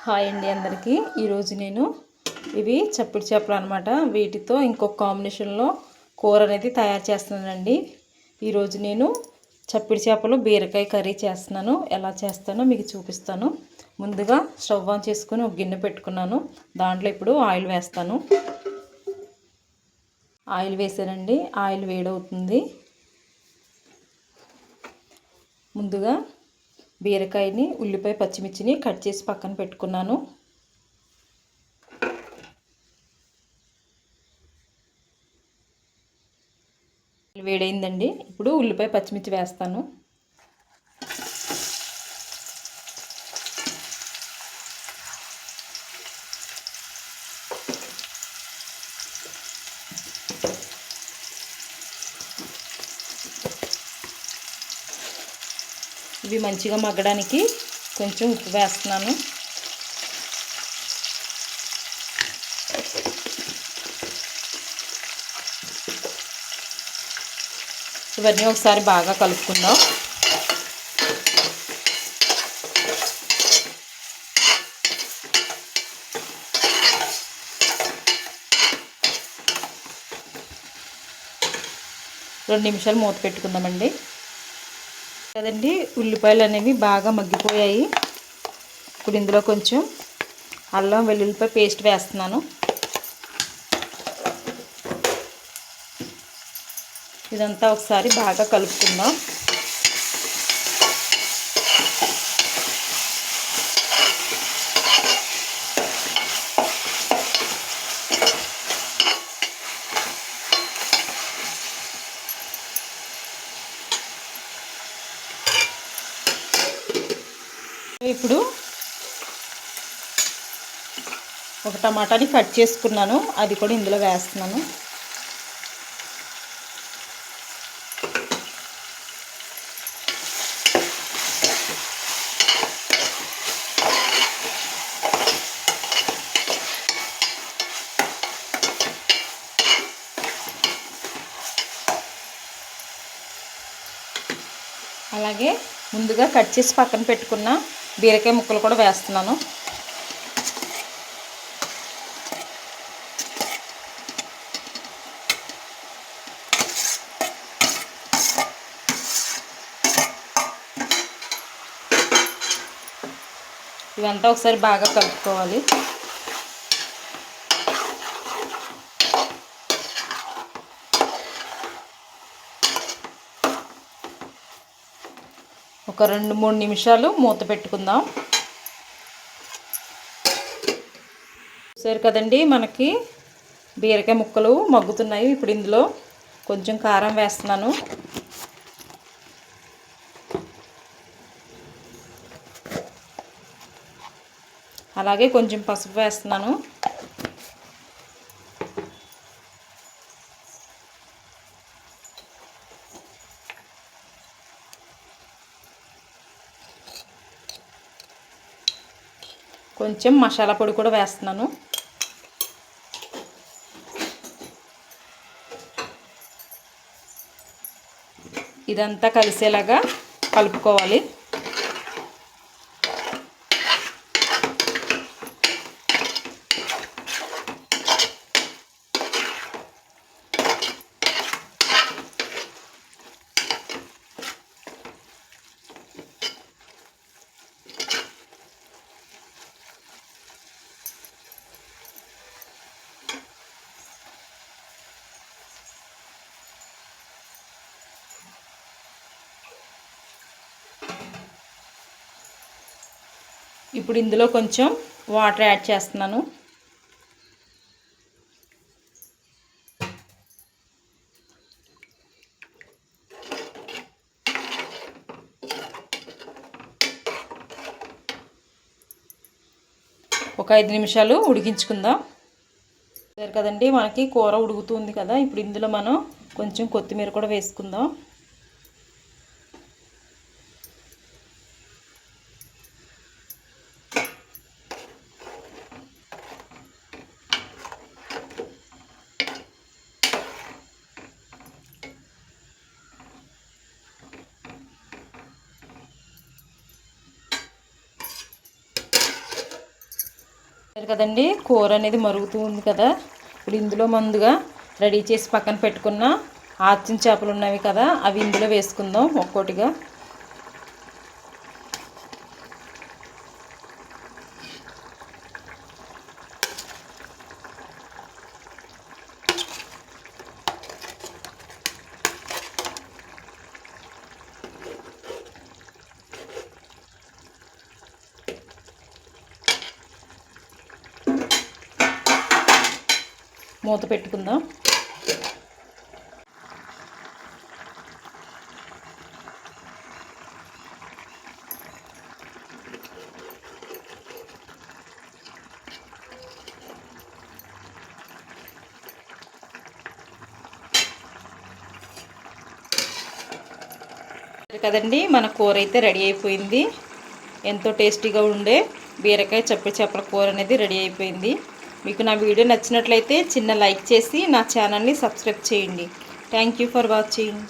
Hi అండి అందరికీ. ఈరోజు నేను ఇవి చప్పిడి చేపలు అనమాట. వీటితో ఇంకొక కాంబినేషన్లో కూర అనేది తయారు చేస్తున్నానండి. ఈరోజు నేను చప్పిడి చేపలు బీరకాయ కర్రీ చేస్తున్నాను. ఎలా చేస్తానో మీకు చూపిస్తాను. ముందుగా స్టవ్ ఆన్ చేసుకొని ఒక గిన్నె పెట్టుకున్నాను. దాంట్లో ఇప్పుడు ఆయిల్ వేస్తాను. ఆయిల్ వేసానండి. ఆయిల్ వేడవుతుంది. ముందుగా బీరకాయని, ఉల్లిపాయ, పచ్చిమిర్చిని కట్ చేసి పక్కన పెట్టుకున్నాను. వేడైందండి. ఇప్పుడు ఉల్లిపాయ, పచ్చిమిర్చి వేస్తాను. ఇవి మంచిగా మగ్గడానికి కొంచెం ఉప్పు వేస్తున్నాను. ఇవన్నీ ఒకసారి బాగా కలుపుకుందాం. రెండు నిమిషాలు మూత పెట్టుకుందామండి. కదండి, ఉల్లిపాయలు అనేవి బాగా మగ్గిపోయాయి. ఇప్పుడు ఇందులో కొంచెం అల్లం వెల్లుల్లిపాయ పేస్ట్ వేస్తున్నాను. ఇదంతా ఒకసారి బాగా కలుపుకుందాం. ఇప్పుడు ఒక టమాటాని కట్ చేసుకున్నాను. అది కూడా ఇందులో వేస్తున్నాను. అలాగే ముందుగా కట్ చేసి పక్కన పెట్టుకున్న బీరకాయ ముక్కలు కూడా వేస్తున్నాను. ఇవంతా ఒకసారి బాగా కలుపుకోవాలి. ఒక 2-3 నిమిషాలు మూత పెట్టుకుందాం. చూసారు కదండి, మనకి బీరకాయ ముక్కలు మగ్గుతున్నాయి. ఇప్పుడు ఇందులో కొంచెం కారం వేస్తున్నాను. అలాగే కొంచెం పసుపు వేస్తున్నాను. కొంచెం మసాలా పొడి కూడా వేస్తున్నాను. ఇదంతా కలిసేలాగా కలుపుకోవాలి. ఇప్పుడు ఇందులో కొంచెం వాటర్ యాడ్ చేస్తున్నాను. ఒక 5 నిమిషాలు ఉడికించుకుందాం. సరే కదండి, మనకి కూర ఉడుకుతుంది కదా. ఇప్పుడు ఇందులో మనం కొంచెం కొత్తిమీర కూడా వేసుకుందాం. కదండి కూర అనేది మరుగుతూ ఉంది కదా. ఇప్పుడు ఇందులో ముందుగా రెడీ చేసి పక్కన పెట్టుకున్న ఆర్చిన చేపలు ఉన్నవి కదా, అవి ఇందులో వేసుకుందాం ఒక్కోటిగా. మూత పెట్టుకుందాం. కదండి మన కూర అయితే రెడీ అయిపోయింది. ఎంతో టేస్టీగా ఉండే బీరకాయ చప్పిడి చేపల కూర అనేది రెడీ అయిపోయింది. మీకు నా వీడియో నచ్చినట్లయితే చిన్న లైక్ చేసి నా ఛానల్ని సబ్స్క్రైబ్ చేయండి. Thank you for watching.